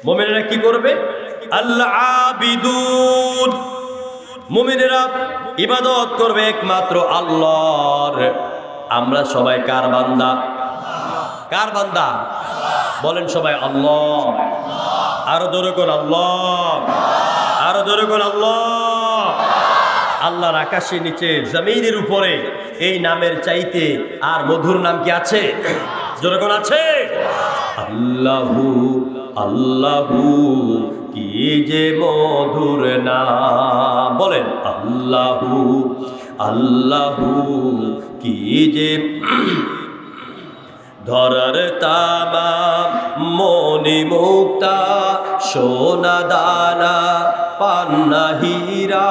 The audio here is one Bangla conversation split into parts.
মুমিনেরা কি করবে? আল্লাহ আবিদুন, মুমিনেরা ইবাদত করবে একমাত্র আল্লাহর। আমরা সবাই কার বান্দা? কার বান্দা? বলেন সবাই আল্লাহ। আরো জোরে কোন আল্লাহ, আরো জোরে কোন আল্লাহ। আল্লাহর আকাশের নিচে জমিনের উপরে এই নামের চাইতে আর মধুর নাম কি আছে? জোরে কোন আছে? আল্লাহু আল্লাহু, কি যে মধুর নাম। বলেন আল্লাহু আল্লাহু, কি যে ধরার তামাম মনি মুক্তা সোনা দানা পান্না হীরা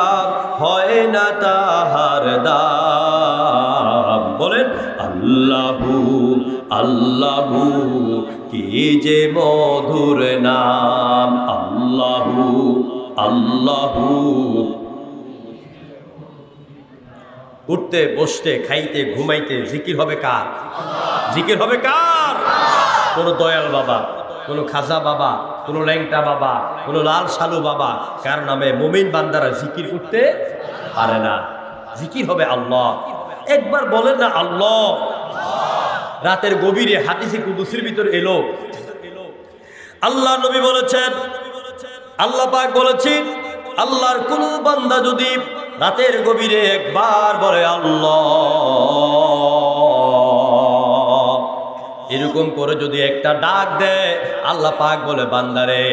হয় না তাহার দাম। বলেন আল্লাহু আল্লাহু, কি যে মধুর নাম। আল্লাহু আল্লাহু। উঠতে বসতে খাইতে ঘুমাইতে জিকির হবে কার? জিকির হবে কার? কোন দয়াল বাবা, কোন খাজা বাবা, কোন ল্যাংটা বাবা, কোন লাল সালু বাবা কার নামে মুমিন বান্দারা জিকির করতে পারে না। জিকির হবে আল্লাহ। একবার বলেন না আল্লাহ। রাতের গভীরে হাদিসে কুদসির ভিতর এলো, আল্লাহ নবী বলেছেন, আল্লাহ পাক বলেছেন, আল্লাহর কোন বান্দা যদি রাতের গভীরে একবার বলে আল্লাহ, এরকম করে যদি একটা ডাক দেয়, আল্লাহ পাক বলে বান্দারে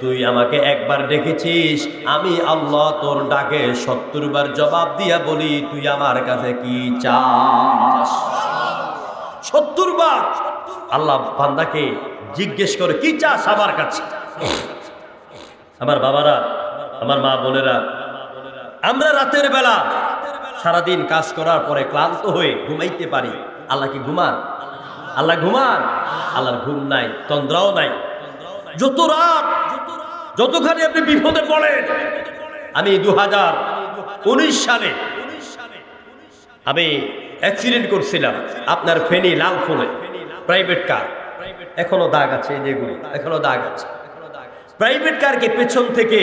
তুই আমাকে একবার ডেকেছিস, আমি আল্লাহ তোর ডাকে ৭০ বার জবাব দিয়া বলি তুই আমার কাছে কি চাস। ৭০ বার আল্লাহ বান্দাকে জিজ্ঞেস করে কি চাস আমার কাছে। আমার বাবারা, আমার মা বোনেরা, আমরা রাতের বেলা সারাদিন কাজ করার পরে ক্লান্ত হয়ে ঘুমাইতে পারি। আল্লাহ কি ঘুমান? আল্লাহ ঘুমান? আল্লাহর ঘুম নাই, তন্দ্রাও নাই। যত রাত, যতখানি আপনি বিপদে পড়েন। আমি 2019 সালে আমি অ্যাক্সিডেন্ট করছিলাম আপনার ফেনী লালফুলে, প্রাইভেট কার, এখনো দাগ আছে, যেগুলি এখনো দাগ আছে। প্রাইভেট কারকে পেছন থেকে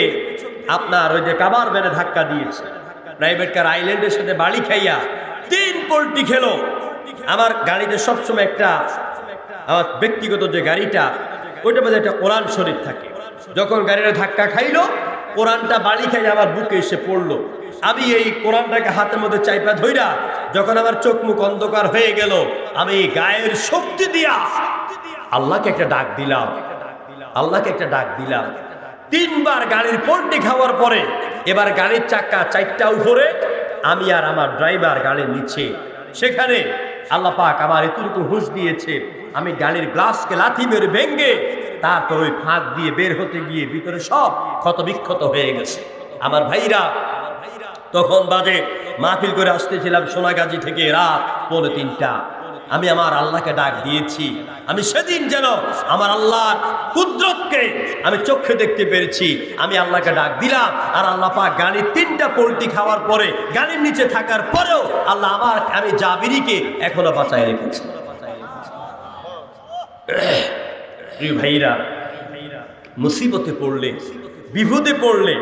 আপনার ওই যে কাবার ভ্যানে ধাক্কা দিয়েছে। প্রাইভেট কার আইল্যান্ডের সাথে বাড়ি খাইয়া 3 পল্টি খেলো। আমার গাড়িতে সবসময় একটা, আমার ব্যক্তিগত যে গাড়িটা, ওইটার মধ্যে একটা কোরআন শরীফ থাকে। যখন গাড়িটা ধাক্কা খাইলো, কোরআনটা বাড়ি খাই আমার বুকে এসে পড়লো। আমি এই কোরআনটাকে হাতের মধ্যে চাইপা ধইরা, যখন আমার চোখ মুখ অন্ধকার হয়ে গেল, আমি গায়ের শক্তি দিয়া আল্লাহকে একটা ডাক দিলাম, আল্লাহকে একটা ডাক দিলাম। 3 বার গাড়ির পল্টি খাওয়ার পরে এবার গাড়ির চাকা 4টা উপরে, আমি আর আমার ড্রাইভার গাড়ির নিচে। সেখানে আল্লাহ পাক আমার এতটুকু হুঁশ দিয়েছে, আমি গাড়ির গ্লাসকে লাথি মেরে ভেঙ্গে তারপর ওই ফাঁক দিয়ে বের হতে গিয়ে ভিতরে সব ক্ষতবিক্ষত হয়ে গেছে। আমার ভাইরা, তখন বাজে মাহফিল করে আসতেছিলাম সোনাগাজী থেকে রাত 2:45। আমি আমার আল্লাহকে ডাক দিয়েছি। আমি সেদিন যেন আমার আল্লাহর কুদরতকে আমি চোখে দেখতে পেরেছি। আমি আল্লাহকে ডাক দিলাম, আর আল্লাহ পাক গাড়ির 3টা পল্টি খাওয়ার পরে, গাড়ির নিচে থাকার পরেও আল্লাহ আমি জাবিরিকে এখনো বাঁচায় রেখেছি। প্রিয় ভাইরা, মুসিবতে পড়লে, বিপদে পড়লে,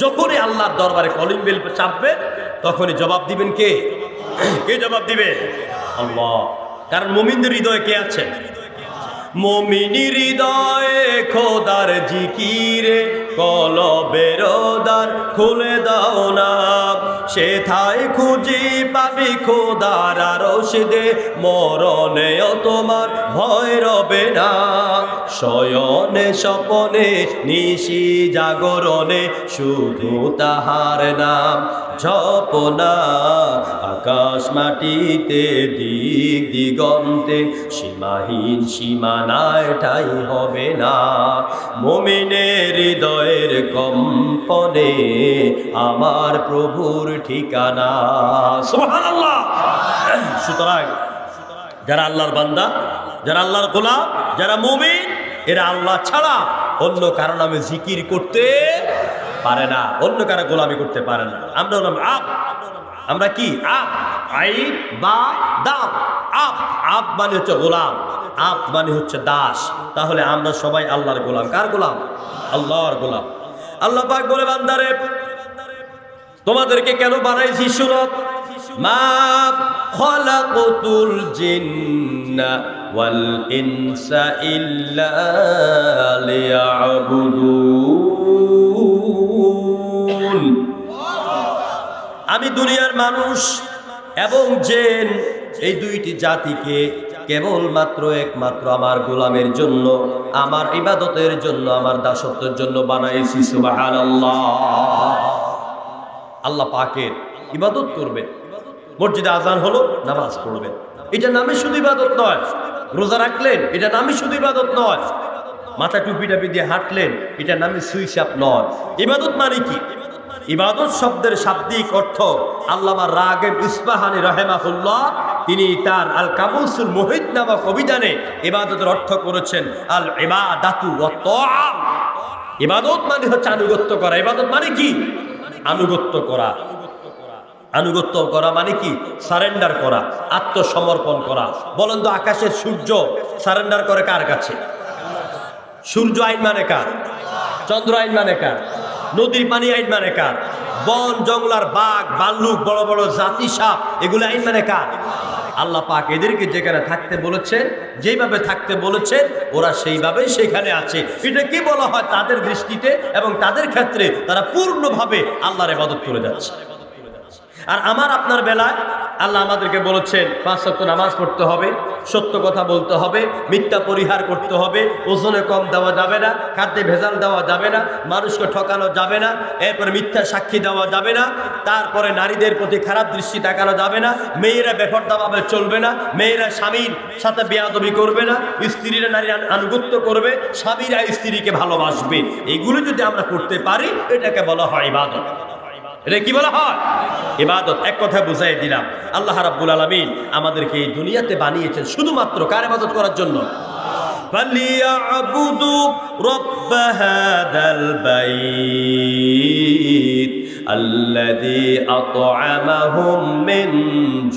যখনই আল্লাহর দরবারে কলিং বেল চাপবে, তখনই জবাব দিবেন কে? কে জবাব দিবে? আল্লাহ। কারণ মুমিনদের হৃদয়ে কে আছেন? মুমিনের হৃদয়ে খোদার জিকিরে কলবের দ্বার খুলে দাও না, সেথায় খুঁজি পাবি খোদার আরশে, মরণেও তোমার ভয় রবে না। শয়নে স্বপনে নিশি জাগরণে শুধু তাহার নাম জপনা। আকাশ মাটিতে দিক দিগন্তে সীমাহীন সীমানায় ঠাই হবে না। মুমিনের হৃদয়ের কম্পনে আমার প্রভুর ঠিকানা। সুবহানাল্লাহ। সুতরাং যারা আল্লাহর বান্দা, যারা আল্লাহর গোলাম, যারা মুমিন, এরা আল্লাহ ছাড়া অন্য কারো নামে জিকির করতে পারে না, অন্য কারো গোলামি করতে পারে না। আমরা হলাম আপ, আমরা কি আপ, আই বা দাম। আপ, আপ মানে হচ্ছে গোলাম। আপ মানে হচ্ছে দাস, তাহলে আমরা সবাই আল্লাহর গোলাম। কার গোলাম? আল্লাহর গোলাম। আল্লাহ পাক বলে বান্দারে তোমাদেরকে কেন বানাইছি শুনো, মা খালাকুতুল জিন্না ওয়াল ইনসা ইল্লা লিয়াবুদুন। আমি দুনিয়ার মানুষ এবং জিন এই দুইটি জাতিকে কেবলমাত্র একমাত্র আমার গোলামের জন্য, আমার ইবাদতের জন্য, আমার দাসত্বের জন্য বানাইছি। সুবহানাল্লাহ। আল্লাহ পাকের ইবাদত করবেন, মসজিদে আজান হলো নামাজ পড়বেন, এটা নামে শুধু ইবাদত নয়। রোজা রাখলেন, এটা নামে শুধু ইবাদত নয়। মাথা টুপি টাপি দিয়ে হাঁটলেন, এটা নামে সুইচ আপ নয়। ইবাদত মানে কি? ইবাদত শব্দের শাব্দিক অর্থ আল্লামা রাগিব ইসফাহানি রাহিমাহুল্লাহ তিনি তার আল কামুসুল মুহিত নামক অভিধানে ইবাদতের অর্থ করেছেন আল ইবাদাতু ওয়াত তাআ। ইবাদত মানে হচ্ছে আনুগত্য করা। ইবাদত মানে কি? আনুগত্য করা। আনুগত্য করা মানে কি? সারেন্ডার করা, আত্মসমর্পণ করা। বলেন তো, আকাশের সূর্য সারেন্ডার করে কার কাছে? সূর্য আইন মানে কার? চন্দ্র আইন মানে কার? নদীর পানি আইন মানে কার? বন জঙ্গলার বাঘ ভাল্লুক বড় বড় জাতি সাপ এগুলো আইন মানে কার? আল্লাহ পাক এদেরকে যেখানে থাকতে বলেছেন, যেইভাবে থাকতে বলেছেন, ওরা সেইভাবেই সেখানে আছে। এটা কি বলা হয়? তাদের দৃষ্টিতে এবং তাদের ক্ষেত্রে তারা পূর্ণভাবে আল্লাহর ইবাদত করে যাচ্ছে। আর আমার আপনার বেলায় আল্লাহ আমাদেরকে বলেছেন 5 ওয়াক্ত নামাজ পড়তে হবে, সত্য কথা বলতে হবে, মিথ্যা পরিহার করতে হবে, ওজনে কম দেওয়া যাবে না, খাদ্যে ভেজাল দেওয়া যাবে না, মানুষকে ঠকানো যাবে না, এরপরে মিথ্যা সাক্ষী দেওয়া যাবে না, তারপরে নারীদের প্রতি খারাপ দৃষ্টি তাকানো যাবে না, মেয়েরা বেপরদাভাবে চলবে না, মেয়েরা স্বামীর সাথে বেয়াদবি করবে না, স্ত্রীরা নারী আনুগত্য করবে, স্বামীরা স্ত্রীকে ভালোবাসবে। এগুলো যদি আমরা করতে পারি, এটাকে বলা হয় ইবাদত। এটা কি বলা হয়? ইবাদত। এক কথায় বুঝাই দিলাম, আল্লাহ রাব্বুল আলামিন আমাদেরকে এই দুনিয়াতে বানিয়েছেন শুধুমাত্র কার ইবাদত করার জন্য? ফালিয়াবুদু রাব্ব হাদাল বাইত আল্লাযী আত'আমাহুম মিন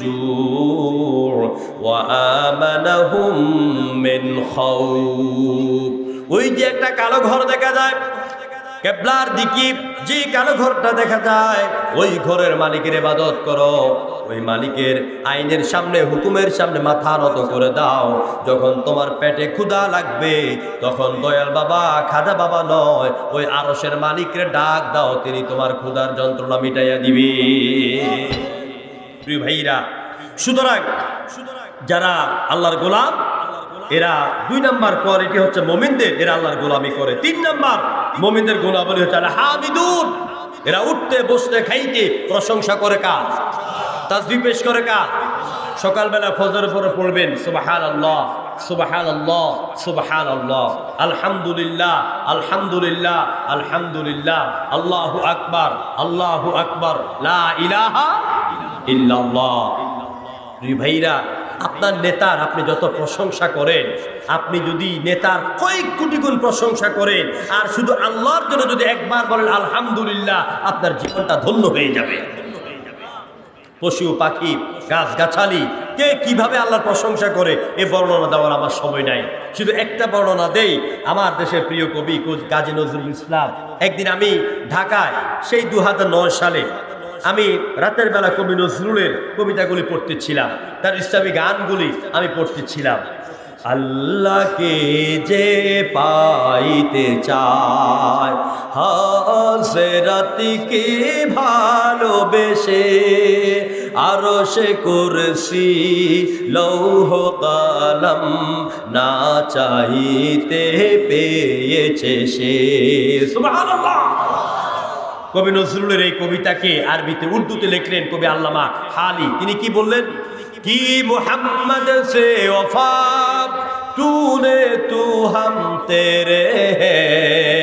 জু' ওয়া আমানাহুম মিন খাউফ। ওই যে একটা কালো ঘর দেখা যায় কেবলার দিকে, যে কালো ঘরটা দেখা যায়, ওই ঘরের মালিকের ইবাদত করো। ওই মালিকের আইনের সামনে, হুকুমের সামনে মাথা নত করে দাও। যখন তোমার পেটে ক্ষুধা লাগবে, তখন দয়াল বাবা, খাদা বাবা নয়, ওই আরশের মালিকের ডাক দাও, তিনি তোমার ক্ষুধার যন্ত্রণা মিটাইয়া দিবে। প্রিয় ভাইরা, সুতরাং যারা আল্লাহর গোলাম, এরা 2 নাম্বার কোয়ালিটি হচ্ছে মুমিনদের, এরা আল্লাহর গোলামি করে। 3 নাম্বার মুমিনদের গুণাবলী হচ্ছে আল হামিদুন। এরা উঠতে বসতে খাইতে প্রশংসা করে কার? তাসবিহ পেশ করে কার? সকালবেলা ফজরের পরে পড়বেন সুবহানাল্লাহ সুবহানাল্লাহ সুবহানাল্লাহ, আলহামদুলিল্লাহ আলহামদুলিল্লাহ আলহামদুলিল্লাহ, আল্লাহু আকবার আল্লাহু আকবার, লা ইলাহা ইল্লাল্লাহ। প্রিয় ভাইরা, আপনার নেতার আপনি যত প্রশংসা করেন, আপনি যদি নেতার কয়েক কোটি গুণ প্রশংসা করেন আর শুধু আল্লাহর জন্য যদি একবার বলেন আলহামদুলিল্লাহ, আপনার জীবনটা ধন্য হয়ে যাবে। পশু পাখি গাছ গাছালি কে কিভাবে আল্লাহর প্রশংসা করে এ বর্ণনা দেওয়ার আমার সময় নাই। শুধু একটা বর্ণনা দেই। আমার দেশের প্রিয় কবি কাজী নজরুল ইসলাম, একদিন আমি ঢাকায় সেই 2009 সালে আমি রাতের বেলা কবি নজরুলের কবিতাগুলি পড়তেছিলাম, তার ইসলামী গানগুলি আমি পড়তেছিলাম। আল্লাহকে যে পাইতে চায়, হাজরাতকে ভালোবেসে, আরশে কুরসি লৌহ কলম না চাইতে পেয়েছে সে। সুবহানাল্লাহ। কবি নজরুলের এই কবিতাকে আরবিতে উর্দুতে লিখলেন কবি আল্লামা হালি। তিনি কি বললেন? কি মুহাম্মদ সে ওফা तूने तू हम तेरे हैं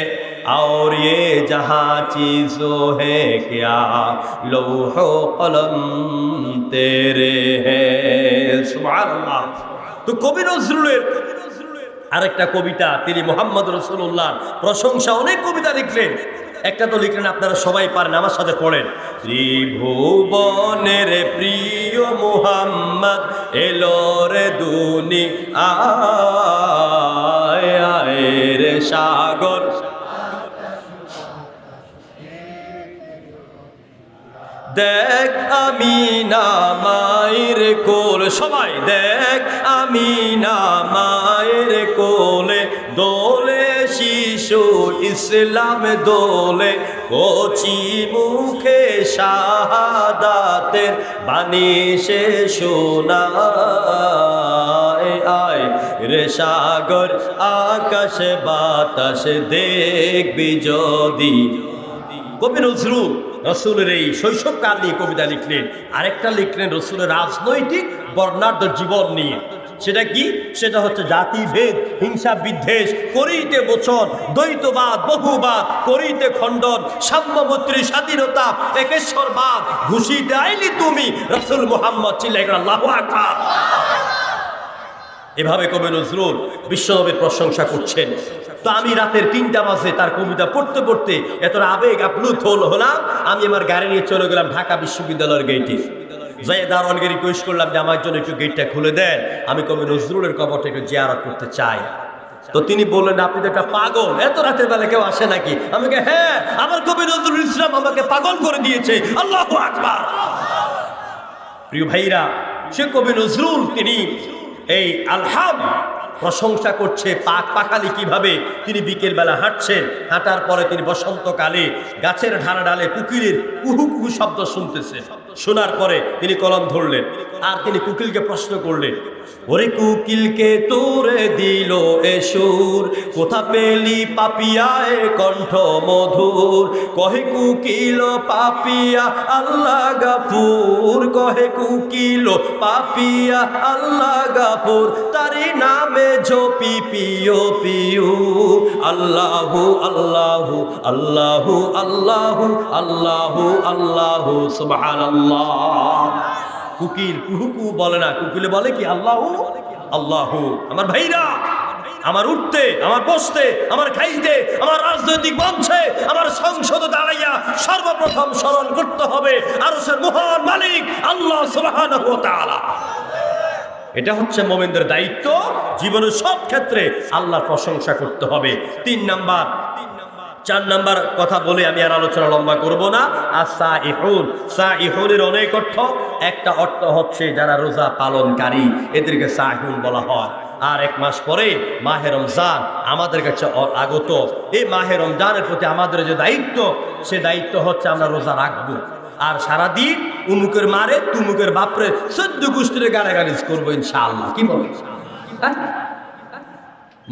और ये जहाँ चीज़ों है क्या लौहो कलम तेरे हैं। सुभानाल्लाह। तो कवि नजरुलेर আরেকটা কবিতা, তিনি মুহাম্মদ রাসূলুল্লাহর প্রশংসা অনেক কবিতা লিখলেন। একটা তো লিখলেন, আপনারা সবাই পারেন, আমার সাথে পড়েন। ত্রিভুবনের প্রিয় মুহাম্মদ এলো রে দুনি আয় আয় রে সাগর, দেখ আমিনা মায়ের কোল, সবাই দেখ আমিনা মায়ের কোলে, দোলে শিশু ইসলাম দোলে, কচি মুখে শাহাদাতের বাণী সে শোনায় আয় রে সাগর, আকাশে বাতাসে দেখবি যদি। কবি নজরুল রসুলের এই শৈশবকাল নিয়ে কবিতা লিখলেন, আরেকটা লিখলেন রসুলের রাজনৈতিক বর্ণাঢ্য জীবন নিয়ে। সেটা কি? সেটা হচ্ছে জাতিভেদ, হিংসা বিদ্বেষ করিতে মোচন, দ্বৈতবাদ বহুবাদ করিতে খণ্ডন, সাম্যমৈত্রী স্বাধীনতা একেশ্বরবাদ ঘুষিতে আইলি তুমি, রসুল মুহাম্মদ চিল্লাই আল্লাহু আকবার। এভাবে কবি নজরুল বিশ্বনবীর প্রশংসা করছেন। তো আমি রাতের 3টা বাজে তার কবিতা পড়তে পড়তে এতটা আবেগ আপ্লুত হলাম, আমি আমার গাড়ি নিয়ে চলে গেলাম ঢাকা বিশ্ববিদ্যালয়ের গেটে। যাই দারোয়ানকে রিকোয়েস্ট করলাম যে আমার জন্য একটু গেটটা খুলে দেন, আমি কবি নজরুলের কবরটা একটু জিয়ারত করতে চাই। তো তিনি বললেন, আপনি তো একটা পাগল, এত রাতের বেলা কেউ আসে নাকি? আমাকে হ্যাঁ, আমার কবি নজরুল ইসলাম আমাকে পাগল করে দিয়েছে। আল্লাহু আকবার। প্রিয় ভাইরা, সে কবি নজরুল তিনি এই আলহাম প্রশংসা করছে পাক পাখালি কিভাবে তিনি বিকেল বেলা হাঁটছেন, হাঁটার পরে তিনি বসন্তকালে গাছের ঢালা ডালে কুকিলের কুহু কুহু শব্দ শুনতেছেন। শোনার পরে তিনি কলম ধরলেন আর তিনি কুকিলকে প্রশ্ন করলেন, ওরে কুকিলকে তোরে দিল এ সুর, কোথা পেলি পাপিয়া এ কণ্ঠ মধুর, কহে কুকিল পাপিয়া আল্লাহ গাফুর, কহে কুকিল পাপিয়া আল্লাহ গাফুর, তারি নামে ঝোপি পিও পিউ, আল্লাহু আল্লাহু আল্লাহু আল্লাহু আল্লাহু আল্লাহু সুবহানাল্লাহ। কুকিল কুহুকু বলে না, কুকিলে বলে কি আল্লাহু আল্লাহু। আমার ভাইরা, আমার উঠতে, আমার বসতে, আমার খাইতে, আমার রাজনৈতিক মঞ্চে, আমার সংসদে দাঁড়াইয়া সর্বপ্রথম স্মরণ করতে হবে আরশের মহান মালিক আল্লাহ সুবহানাহু ওয়া তাআলা। এটা হচ্ছে মুমিনদের দায়িত্ব, জীবনের সব ক্ষেত্রে আল্লাহর প্রশংসা করতে হবে। 3 নাম্বার, 4 নাম্বার কথা বলে আমি আর আলোচনা লম্বা করব না। আর সাইহুন, সাইহুনের অনেক অর্থ, একটা অর্থ হচ্ছে যারা রোজা পালনকারী, এদেরকে সাইহুন বলা হয়। আর 1 মাস পরে মাহে রমজান আমাদের কাছে আগত। এই মাহে রমজানের প্রতি আমাদের যে দায়িত্ব, সে দায়িত্ব হচ্ছে আমরা রোজা রাখবো আর সারাদিন উমুকের মারে তুমুকের বাপরে 14 গোষ্ঠীর গালাগালিজ করবো ইনশাআল্লাহ। কি বলে?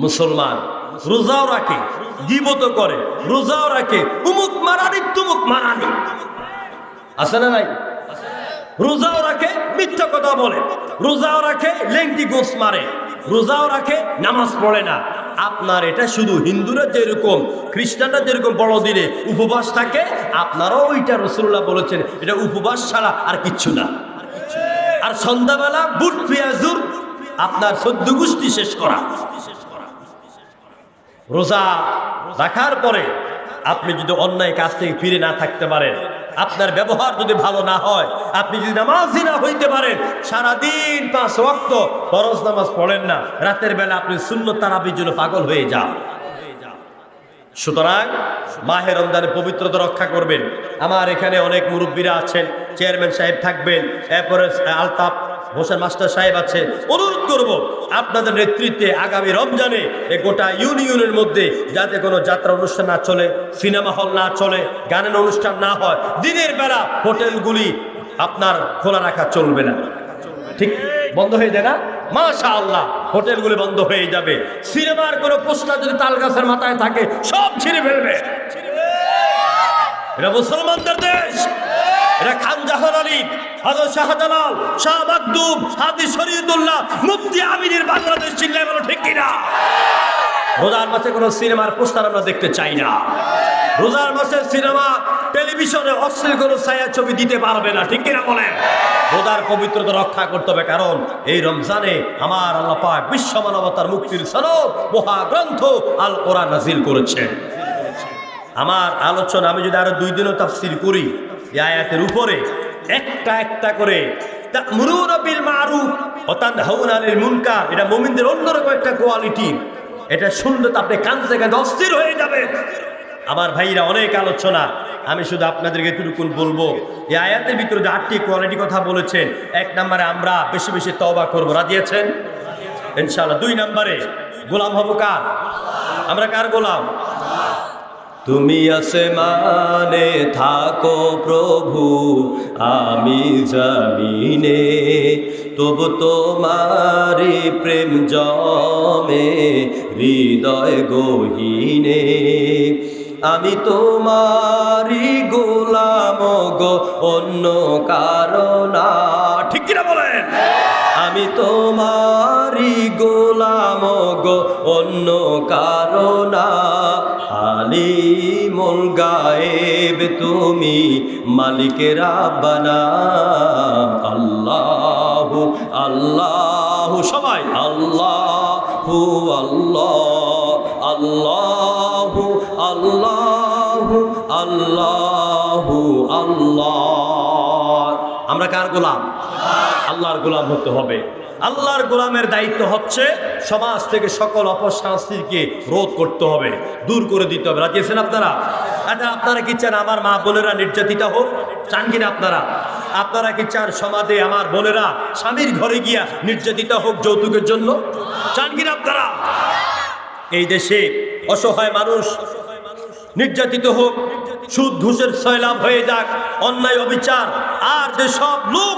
মুসলমান রোজাও রাখে, গীবত করে, রোজাও রাখে, উমুক মারানি তুমুক মারানি, আছে না নাই? রোজাও রাখে, মিথ্যা কথা বলে, রোজাও রাখে, লেংটি গোস মারে, রোজাও রাখে, নামাজ পড়ে না। আপনার এটা শুধু হিন্দুরা যেরকম, খ্রিস্টানরা যেরকম বড়দিনে উপবাস থাকে, আপনারাও ওইটা রাসূলুল্লাহ বলেছেন, এটা উপবাস ছাড়া আর কিচ্ছু না। আর সন্ধ্যাবেলা বুট পেঁয়াজুর আপনার 14 গোষ্ঠী শেষ করা। রোজা রাখার পরে আপনি যদি অন্যায় কাজ থেকে ফিরে না থাকতে পারেন, আপনার ব্যবহার যদি ভালো না হয়, আপনি যদি নামাজি না হইতে পারেন, সারাদিন 5 ওয়াক্ত ফরজ নামাজ পড়েন না, রাতের বেলা আপনি সুন্নত তারাবির জন্য পাগল হয়ে যান। সুতরাং মাহে রমজানের পবিত্রতা রক্ষা করবেন। আমার এখানে অনেক মুরব্বীরা আছেন, চেয়ারম্যান সাহেব থাকবেন, এরপরে আলতাফ হোসেন মাস্টার সাহেব আছে। অনুরোধ করব আপনাদের নেতৃত্বে আগামী রমজানে এই গোটা ইউনিয়নের মধ্যে যাতে কোনো যাত্রা অনুষ্ঠান না চলে, সিনেমা হল না চলে, গানের অনুষ্ঠান না হয়, দিনের বেলা হোটেলগুলি আপনার খোলা রাখা চলবে না। ঠিক বন্ধ হয়ে যায় না? মাশাআল্লাহ, হোটেলগুলি বন্ধ হয়ে যাবে। সিনেমার কোনো পোস্টার যদি তাল গাছের মাথায় থাকে সব ছিঁড়ে ফেলবে। এটা মুসলমানদের দেশ, এটা খান জাহান আলী, হযরত শাহজালাল, শাহ মাকদুম, হাজী শরীয়তুল্লাহ, মুফতি আমিনের বাংলাদেশ। চিল্লায় বলো ঠিক কিনা? রোজার মাসে কোনো সিনেমার পোস্টার আমরা দেখতে চাই না। রোজার মাসে সিনেমা, টেলিভিশনে অশ্লীল কোনো ছায়াছবি দিতে পারবে না। ঠিক কিনা বলেন? রোজার পবিত্রতা রক্ষা করতে হবে, কারণ এই রমজানে আমার আল্লাহ পাক বিশ্ব মানবতার মুক্তির সনদ মহাগ্রন্থ আল কোরআন নাযিল করেছেন। আমার আলোচনা আমি যদি আরো 2 দিনও তাফসীর করি এই আয়াতের উপরে একটা একটা করে তা'মুরুনা বিল মা'রুফ ওয়া তানহাউনা আনিল মুনকার, এটা মুমিনদের অন্যরকম একটা কোয়ালিটি। এটা শুনলে তো আপনি কাঁদতে কাঁদতে অস্থির হয়ে যাবেন। আমার ভাইরা অনেক আলোচনা, আমি শুধু আপনাদেরকে এতটুকুন বলবো, এই আয়াতের ভিতরে যে 8টি কোয়ালিটি কথা বলেছেন, 1 নম্বরে আমরা বেশি বেশি তওবা করব, রাজি আছেন ইনশাআল্লাহ। 2 নম্বরে গোলাম হব কার? আমরা কার গোলাম? তুমি আসমানে থাকো প্রভু, আমি জমিনে, তবু তোমারি প্রেম জমে হৃদয় গহীনে। আমি তোমারি গোলাম গো, অন্য কারণা, ঠিক কিনা বলেন? আমি তোমারি গোলাম গো, অন্য কারণা। আলিমুল গায়েব তুমি, মালিকে রাব্বানা। আল্লাহু আল্লাহু, সবাই আল্লাহু আল্লাহ, আল্লাহু আল্লাহু আল্লাহু আল্লাহ। আমরা কার গোলাম? আল্লাহর গোলাম হতে হবে। আল্লাহর গোলামের দায়িত্ব হচ্ছে সমাজ থেকে সকল অপসংস্কৃতিকে রোধ করতে হবে, দূর করে দিতে হবে। রাজি আছেন আপনারা? আচ্ছা, আপনারা কি চান আমার মা বোনেরা নির্যাতিত হোক? চান কিনা আপনারা? আপনারা কি চান সমাজে আমার বোনেরা স্বামীর ঘরে গিয়া নির্যাতিত হোক যৌতুকের জন্য? চান কিনা আপনারা? এই দেশে অসহায় মানুষ নির্যাতিত হোক, সুদ ঘুষের সয়লাভ হয়ে যাক, অন্যায় অবিচার, আর যে সব লোক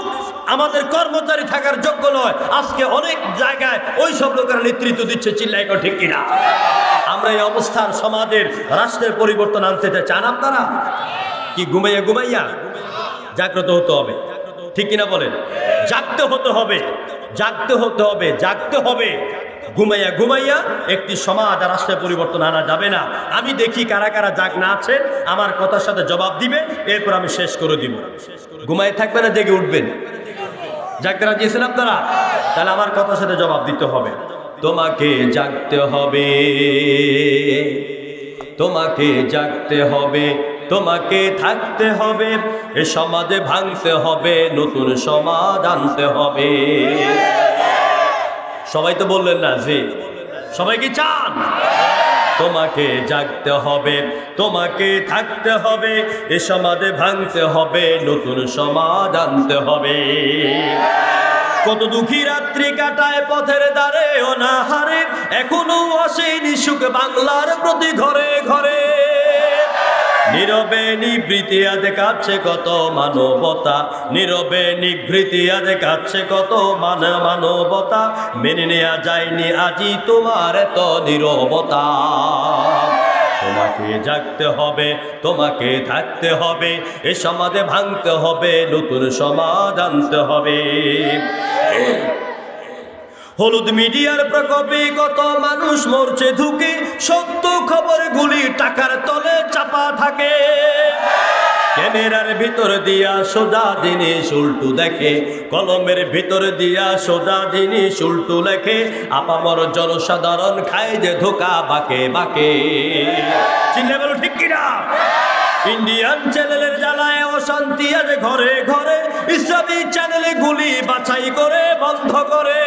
আমাদের কর্মচারী থাকার যোগ্য নয়, আজকে অনেক জায়গায় ওই সব লোকেরা নেতৃত্ব দিচ্ছে, চিল্লাই কর ঠিক কিনা? আমরা এই অবস্থার সমাজের রাষ্ট্রের পরিবর্তন আনতে চান আপনারা? কি ঘুমাইয়া ঘুমাইয়া? জাগ্রত হতে হবে, ঠিক কিনা বলেন? জাগতে হতে হবে, জাগতে হতে হবে, জাগতে হবে। ঘুমাইয়া ঘুমাইয়া একটি সমাজ আর রাষ্ট্রের পরিবর্তন আনা যাবে না। আমি দেখি কারা কারা জাগ না আছে, আমার কথার সাথে জবাব দিবে, এরপর আমি শেষ করে দিব। ঘুমাই থাকবে না, জেগে উঠবেন। জাগতে রাজি আছেন আপনারা? তাহলে আমার কথার সাথে জবাব দিতে হবে। তোমাকে জাগতে হবে, তোমাকে জাগতে হবে, তোমাকে থাকতে হবে, এ সমাজে ভাঙতে হবে, নতুন সমাজ আনতে হবে। সবাই তো বললেন না যে সবাই কি চান? তোমাকে জাগতে হবে, তোমাকে থাকতে হবে, এ সমাজে ভাঙতে হবে, নতুন সমাজ আনতে হবে। কত দুঃখী রাত্রি কাটায় পথের ধারে অনাহারে, এখনো আসেনি সুখ বাংলার প্রতি ঘরে ঘরে। নীরবে নিভৃতি আজ কাছে কত মানবতা, নীরবে নিভৃতি আজ কাছে কত মানবতা, মেনে নেওয়া যায়নি আজি তোমার এত নীরবতা। তোমাকে জাগতে হবে, তোমাকে থাকতে হবে, এ সমাজে ভাঙতে হবে, নতুন সমাজ আনতে হবে। হলুদ মিডিয়ার প্রকোপে কত মানুষ মরছে ধুকে, সত্য খবরগুলি টাকার তলে চাপা থাকে। ক্যামেরার ভিতর দিয়া সোজা জিনিস উল্টু দেখে, কলমের ভিতর দিয়া সোজা জিনিস উল্টু লেখে, আপামর জনসাধারণ খায় যে ধোকা বাকে বাকে। চিল্লে বলো ঠিক কিনা? ইন্ডিয়ান চ্যানেলের জ্বালায় অশান্তি আজ ঘরে ঘরে, ইসলামী চ্যানেলে গুলি বাছাই করে বন্ধ করে।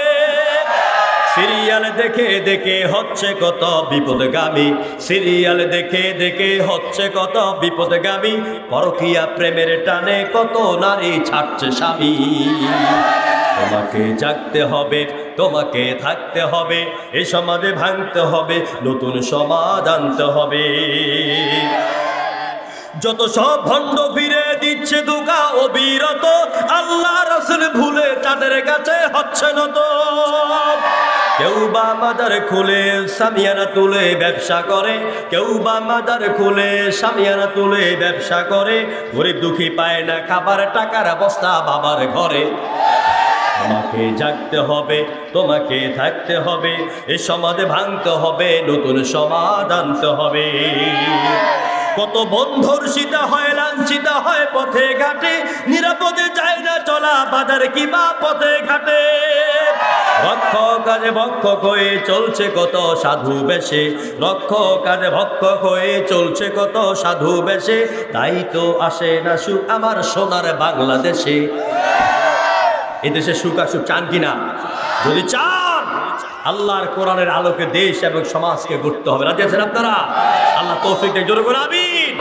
সিরিয়াল দেখে দেখে হচ্ছে কত বিপদগামী, সিরিয়াল দেখে দেখে হচ্ছে কত বিপদগামী, পরকীয়া প্রেমের টানে কত নারী ছাড়ছে স্বামী। তোমাকে জাগতে হবে, তোমাকে থাকতে হবে, এই সমাজে ভাঙতে হবে, নতুন সমাজ আনতে হবে। যত সব ভণ্ড ফিরে দিচ্ছে ধোঁকা অবিরত, আল্লাহ রাসূল ভুলে তাদের কাছে হচ্ছে নত। কেউ বা মাজার খুলে সামিয়ানা তুলে ব্যবসা করে, কেউ বা মাজার খুলে সামিয়ানা তুলে ব্যবসা করে, গরিব দুঃখী পায় না খাবার, টাকার বস্তা বাবার ঘরে। তোমাকে জাগতে হবে, তোমাকে থাকতে হবে, এ সমাজে ভাঙতে হবে, নতুন সমাজ আনতে হবে। কত বন্ধর্ষিত হয়, লাঞ্ছিত হয় পথে ঘাটে, নিরাপদে যায় না চলা বাজার কিবা পথে ঘাটে। রক্ষ কাজে ভক্ষক হয়ে চলছে কত সাধু বেশে, রক্ষ কাজে ভক্ষক হয়ে চলছে কত সাধু বেশে, তাই তো আসে না সুখ আমার সোনার বাংলাদেশে। এদেশে সুখ আসুক চান কিনা? যদি চান আল্লাহর কোরআনের আলোকে দেশ এবং সমাজকে গড়তে হবে। রাজি আছেন আপনারা? আল্লাহ তৌফিক দেখ, জোরে করে আমিন।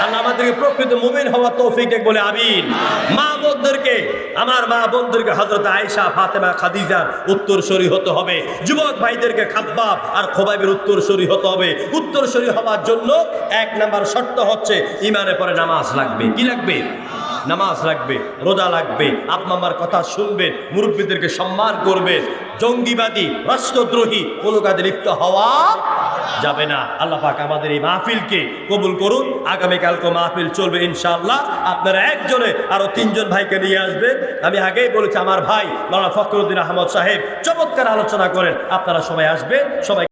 আল্লাহ আমাদেরকে প্রকৃত মুমিন হওয়া তৌফিক দেখ, বলে আমিন। মা বোনদেরকে, আমার মা বোনদেরকে হযরত আয়েশা, ফাতেমা, খাদিজার উত্তরসূরি হতে হবে। যুবক ভাইদেরকে খাব্বাব আর খোবাইবের উত্তরসূরি হতে হবে। উত্তরসূরি হওয়ার জন্য ১ নাম্বার শর্ত হচ্ছে ইমানের পরে নামাজ লাগবে। কি লাগবে? নামাজ লাগবে, রোজা লাগবে, আপনা আমার কথা শুনবেন, মুরব্বীদেরকে সম্মান করবেন। জঙ্গিবাদী, রাষ্ট্রদ্রোহী কোনো কাজে লিপ্ত হওয়া যাবে না। আল্লাহ পাক আমাদের এই মাহফিলকে কবুল করুন। আগামীকালকে মাহফিল চলবে ইনশাআল্লাহ। আপনারা একজনে আরো ৩ জন ভাইকে নিয়ে আসবেন। আমি আগেই বলেছি আমার ভাই মাওলানা ফখরুদ্দিন আহমদ সাহেব চমৎকার আলোচনা করেন। আপনারা সবাই আসবেন, সবাই